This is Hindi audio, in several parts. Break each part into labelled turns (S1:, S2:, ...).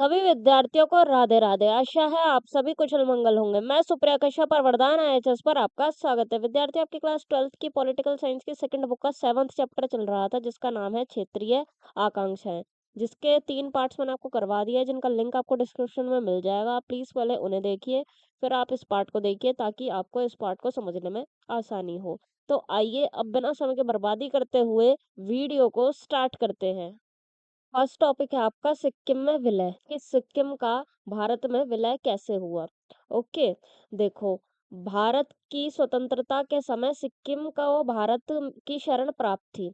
S1: सभी विद्यार्थियों को राधे राधे। आशा है आप सभी कुशल मंगल होंगे। मैं सुप्रिया कश्यप पर वरदान IAS पर आपका स्वागत है। विद्यार्थी, आपकी क्लास 12th की पॉलिटिकल साइंस की सेकंड बुक का 7th चैप्टर चल रहा था, जिसका नाम है क्षेत्रीय आकांक्षाएं, जिसके 3 पार्ट्स मैंने आपको करवा दिया है, जिनका लिंक आपको डिस्क्रिप्शन में मिल जाएगा। आप प्लीज पहले उन्हें देखिए, फिर आप इस पार्ट को देखिए, ताकि आपको इस पार्ट को समझने में आसानी हो। तो आइए अब बिना समय के बर्बादी करते हुए वीडियो को स्टार्ट करते हैं। फर्स्ट टॉपिक है आपका सिक्किम में विलय, कि सिक्किम का भारत में विलय कैसे हुआ। ओके, देखो, भारत की स्वतंत्रता के समय सिक्किम का वो भारत की शरण प्राप्त थी।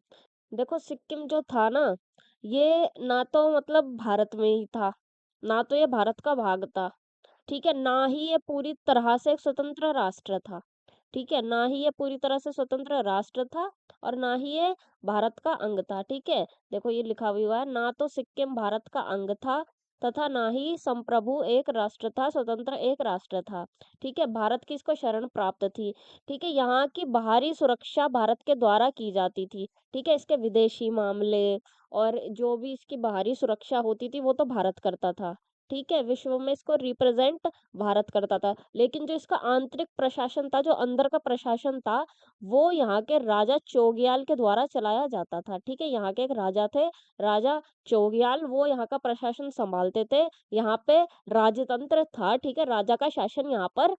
S1: देखो, सिक्किम जो था ना, ये ना तो मतलब भारत में ही था, ना तो ये भारत का भाग था, ठीक है, ना ही ये पूरी तरह से एक स्वतंत्र राष्ट्र था। ठीक है, ना ही ये पूरी तरह से स्वतंत्र राष्ट्र था, और ना ही ये भारत का अंग था। ठीक है, देखो ये लिखा भी हुआ है, ना तो सिक्किम भारत का अंग था, तथा ना ही संप्रभु एक राष्ट्र था, स्वतंत्र एक राष्ट्र था। ठीक है, भारत की इसको शरण प्राप्त थी। ठीक है, यहाँ की बाहरी सुरक्षा भारत के द्वारा की जाती थी। ठीक है, इसके विदेशी मामले और जो भी इसकी बाहरी सुरक्षा होती थी, वो तो भारत करता था। ठीक है, विश्व में इसको रिप्रेजेंट भारत करता था। लेकिन जो इसका आंतरिक प्रशासन था, जो अंदर का प्रशासन था, वो यहाँ के राजा चोग्याल के द्वारा चलाया जाता था। ठीक है, यहाँ के एक राजा थे, राजा चोग्याल, वो यहाँ का प्रशासन संभालते थे। यहाँ पे राजतंत्र था। ठीक है, राजा का शासन यहाँ पर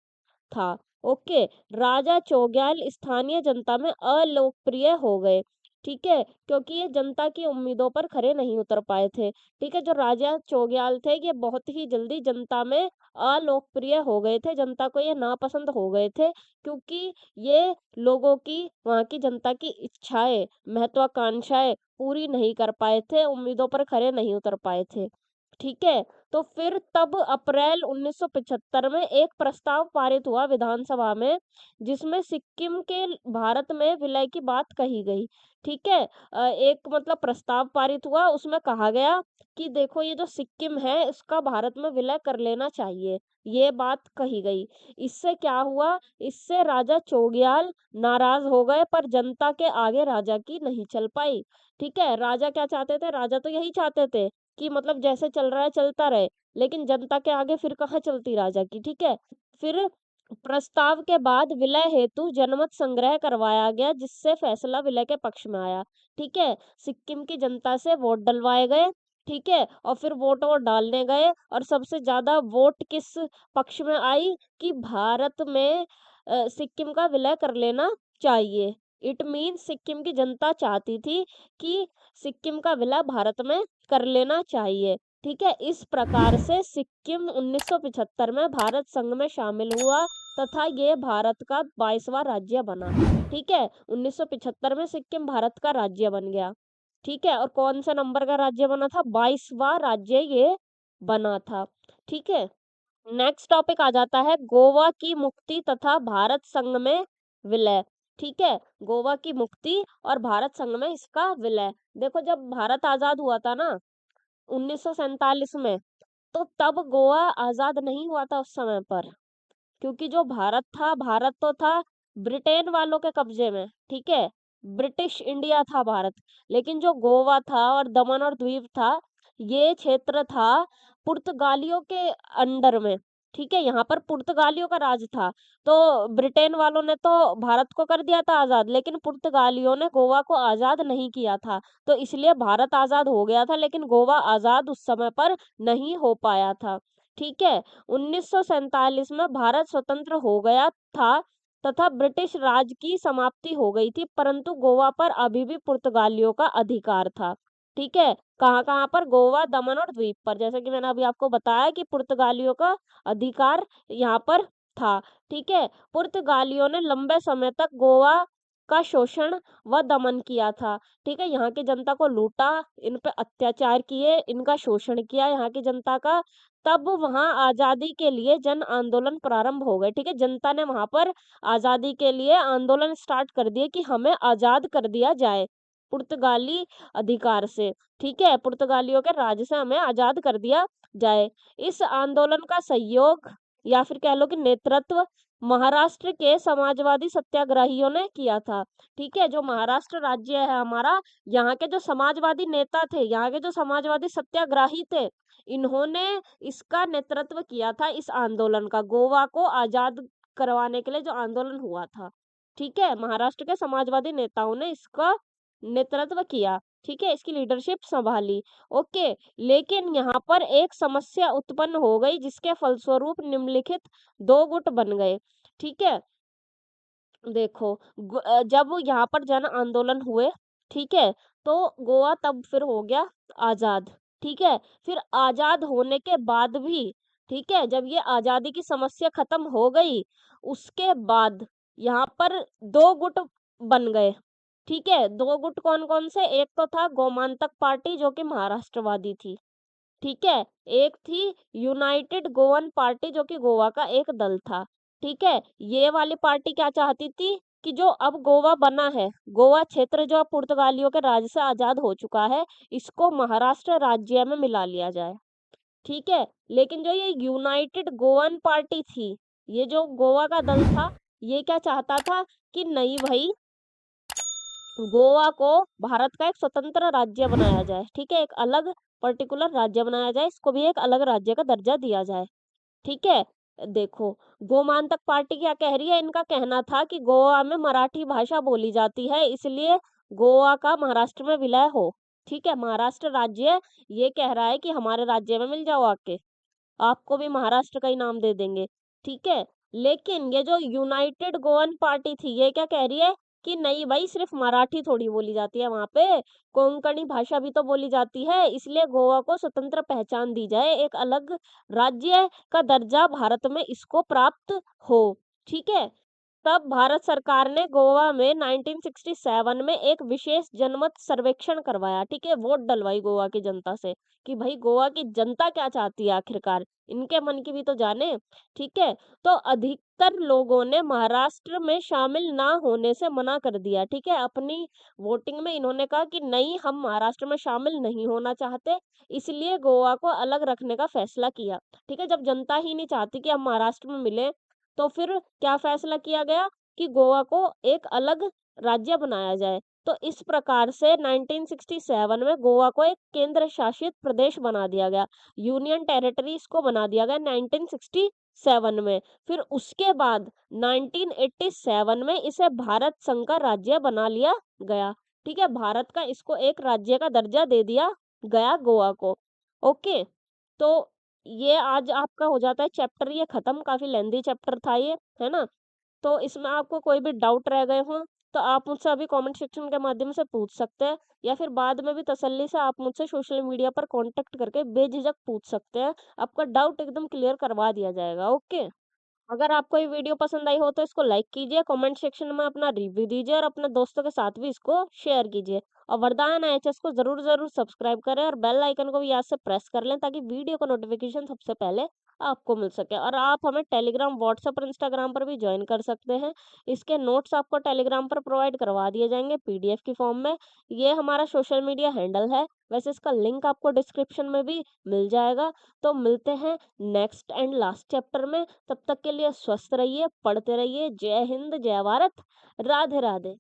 S1: था। ओके, राजा चोग्याल स्थानीय जनता में अलोकप्रिय हो गए। ठीक है, क्योंकि ये जनता की उम्मीदों पर खरे नहीं उतर पाए थे। ठीक है, जो राजा चोग्याल थे, ये बहुत ही जल्दी जनता में अलोकप्रिय हो गए थे, जनता को ये नापसंद हो गए थे, क्योंकि ये लोगों की, वहाँ की जनता की इच्छाएं, महत्वाकांक्षाएं पूरी नहीं कर पाए थे, उम्मीदों पर खरे नहीं उतर पाए थे। ठीक है, तो फिर तब अप्रैल 1975 में एक प्रस्ताव पारित हुआ विधानसभा में, जिसमें सिक्किम के भारत में विलय की बात कही गई। ठीक है, एक मतलब प्रस्ताव पारित हुआ, उसमें कहा गया कि देखो, ये जो सिक्किम है, इसका भारत में विलय कर लेना चाहिए, ये बात कही गई। इससे क्या हुआ, इससे राजा चोग्याल नाराज हो गए, पर जनता के आगे राजा की नहीं चल पाई। ठीक है, राजा क्या चाहते थे, राजा तो यही चाहते थे कि मतलब जैसे चल रहा है चलता रहे, लेकिन जनता के आगे फिर कहाँ चलती राजा की। ठीक है, फिर प्रस्ताव के बाद विलय हेतु जनमत संग्रह करवाया गया, जिससे फैसला विलय के पक्ष में आया। ठीक है, सिक्किम की जनता से वोट डलवाए गए। ठीक है, और फिर वोट वो डालने गए, और सबसे ज्यादा वोट किस पक्ष में आई, कि भारत में सिक्किम का विलय कर लेना चाहिए। इट मीन सिक्किम की जनता चाहती थी कि सिक्किम का विलय भारत में कर लेना चाहिए। ठीक है, इस प्रकार से सिक्किम 1975 में भारत संघ में शामिल हुआ, तथा ये भारत का 22वां राज्य बना। ठीक है, 1975 में सिक्किम भारत का राज्य बन गया। ठीक है, और कौन सा नंबर का राज्य बना था, 22वां राज्य ये बना था। ठीक है, नेक्स्ट टॉपिक आ जाता है गोवा की मुक्ति तथा भारत संघ में विलय। ठीक है, गोवा की मुक्ति और भारत संघ में इसका विलय। देखो, जब भारत आजाद हुआ था ना 1947 में, तो तब गोवा आजाद नहीं हुआ था उस समय पर, क्योंकि जो भारत था, भारत तो था ब्रिटेन वालों के कब्जे में। ठीक है, ब्रिटिश इंडिया था भारत, लेकिन जो गोवा था और दमन और द्वीप था, ये क्षेत्र था पुर्तगालियों के अंडर में। ठीक है, यहाँ पर पुर्तगालियों का राज था। तो ब्रिटेन वालों ने तो भारत को कर दिया था आजाद, लेकिन पुर्तगालियों ने गोवा को आजाद नहीं किया था। तो इसलिए भारत आजाद हो गया था, लेकिन गोवा आजाद उस समय पर नहीं हो पाया था। ठीक है, 1947 में भारत स्वतंत्र हो गया था, तथा ब्रिटिश राज की समाप्ति हो गई थी, परंतु गोवा पर अभी भी पुर्तगालियों का अधिकार था। ठीक है, कहाँ कहाँ पर, गोवा, दमन और द्वीप पर, जैसे कि मैंने अभी आपको बताया कि पुर्तगालियों का अधिकार यहाँ पर था। ठीक है, पुर्तगालियों ने लंबे समय तक गोवा का शोषण व दमन किया था। ठीक है, यहाँ की जनता को लूटा, इन पे अत्याचार किए, इनका शोषण किया यहाँ की जनता का। तब वहां आजादी के लिए जन आंदोलन प्रारंभ हो गए। ठीक है, जनता ने वहां पर आजादी के लिए आंदोलन स्टार्ट कर दिए कि हमें आजाद कर दिया जाए पुर्तगाली अधिकार से। ठीक है, पुर्तगालियों के राज से हमें आजाद कर दिया जाए। इस आंदोलन का सहयोग, या फिर कह लो कि नेतृत्व, महाराष्ट्र के समाजवादी सत्याग्रहियों ने किया था। ठीक है, जो महाराष्ट्र राज्य है हमारा, यहाँ के जो समाजवादी नेता थे, यहाँ के जो समाजवादी सत्याग्रही थे, इन्होंने इसका नेतृत्व किया था, इस आंदोलन का, गोवा को आजाद करवाने के लिए जो आंदोलन हुआ था। ठीक है, महाराष्ट्र के समाजवादी नेताओं ने इसका नेतृत्व किया। ठीक है, इसकी लीडरशिप संभाली। ओके, लेकिन यहाँ पर एक समस्या उत्पन्न हो गई, जिसके फलस्वरूप निम्नलिखित दो गुट बन गए। ठीक है, देखो, जब यहाँ पर जन आंदोलन हुए, ठीक है, तो गोवा तब फिर हो गया आजाद। ठीक है, फिर आजाद होने के बाद भी, ठीक है, जब ये आजादी की समस्या खत्म हो गई, उसके बाद यहाँ पर दो गुट बन गए। ठीक है, दो गुट कौन कौन से? एक तो था गोमांतक पार्टी, जो कि महाराष्ट्रवादी थी। ठीक है, एक थी यूनाइटेड गोवन पार्टी, जो कि गोवा का एक दल था। ठीक है, ये वाली पार्टी क्या चाहती थी कि जो अब गोवा बना है, गोवा क्षेत्र जो अब पुर्तगालियों के राज से आजाद हो चुका है, इसको महाराष्ट्र राज्य में मिला लिया जाए। ठीक है, लेकिन जो ये यूनाइटेड गोवन पार्टी थी, ये जो गोवा का दल था, ये क्या चाहता था कि नहीं भाई, गोवा को भारत का एक स्वतंत्र राज्य बनाया जाए। ठीक है, एक अलग पर्टिकुलर राज्य बनाया जाए, इसको भी एक अलग राज्य का दर्जा दिया जाए। ठीक है, देखो, गोमांतक पार्टी क्या कह रही है? इनका कहना था कि गोवा में मराठी भाषा बोली जाती है, इसलिए गोवा का महाराष्ट्र में विलय हो। ठीक है, महाराष्ट्र राज्य ये कह रहा है कि हमारे राज्य में मिल जाओ आके, आपको भी महाराष्ट्र का ही नाम दे देंगे। ठीक है, लेकिन ये जो यूनाइटेड गोवन पार्टी थी, ये क्या कह रही है कि नहीं भाई, सिर्फ मराठी थोड़ी बोली जाती है वहां पे, कोंकणी भाषा भी तो बोली जाती है, इसलिए गोवा को स्वतंत्र पहचान दी जाए, एक अलग राज्य का दर्जा भारत में इसको प्राप्त हो। ठीक है, तब भारत सरकार ने गोवा में 1967 में एक विशेष जनमत सर्वेक्षण करवाया। ठीक है, वोट डलवाई गोवा की जनता से कि भाई गोवा की जनता क्या चाहती है आखिरकार, इनके मन की भी तो जाने। ठीक है, तो अधिकतर लोगों ने महाराष्ट्र में शामिल ना होने से मना कर दिया। ठीक है, अपनी वोटिंग में इन्होंने कहा कि नहीं, हम महाराष्ट्र में शामिल नहीं होना चाहते, इसलिए गोवा को अलग रखने का फैसला किया। ठीक है, जब जनता ही नहीं चाहती कि हम महाराष्ट्र में मिले, तो फिर क्या फैसला किया गया कि गोवा को एक अलग राज्य बनाया जाए। तो इस प्रकार से 1967 में गोवा को एक केंद्र शासित प्रदेश बना दिया गया, यूनियन टेरिटरी इसको बना दिया गया 1967 में। फिर उसके बाद 1987 में इसे भारत संघ का राज्य बना लिया गया। ठीक है, भारत का इसको एक राज्य का दर्जा दे दिया गया गोवा को। ओके, तो ये आज आपका हो जाता है चैप्टर, ये खत्म, काफी लेंदी चैप्टर था ये, है ना? तो इसमें आपको कोई भी डाउट रह गए हो, तो आप मुझसे अभी कमेंट सेक्शन के माध्यम से पूछ सकते हैं, या फिर बाद में भी तसल्ली से आप मुझसे सोशल मीडिया पर कांटेक्ट करके बेझिझक पूछ सकते हैं। आपका डाउट एकदम क्लियर करवा दिया जाएगा। ओके, अगर आपको ये वीडियो पसंद आई हो तो इसको लाइक कीजिए, कमेंट सेक्शन में अपना रिव्यू दीजिए और अपने दोस्तों के साथ भी इसको शेयर कीजिए। और वरदान एचएस को जरूर जरूर सब्सक्राइब करें और बेल आइकन को भी याद से प्रेस कर लें, ताकि वीडियो का नोटिफिकेशन सबसे पहले आपको मिल सके। और आप हमें टेलीग्राम, व्हाट्सएप और इंस्टाग्राम पर भी ज्वाइन कर सकते हैं। इसके नोट्स आपको टेलीग्राम पर प्रोवाइड करवा दिए जाएंगे पीडीएफ की फॉर्म में। ये हमारा सोशल मीडिया हैंडल है, वैसे इसका लिंक आपको डिस्क्रिप्शन में भी मिल जाएगा। तो मिलते हैं नेक्स्ट एंड लास्ट चैप्टर में, तब तक के लिए स्वस्थ रहिए, पढ़ते रहिए। जय हिंद, जय भारत, राधे राधे।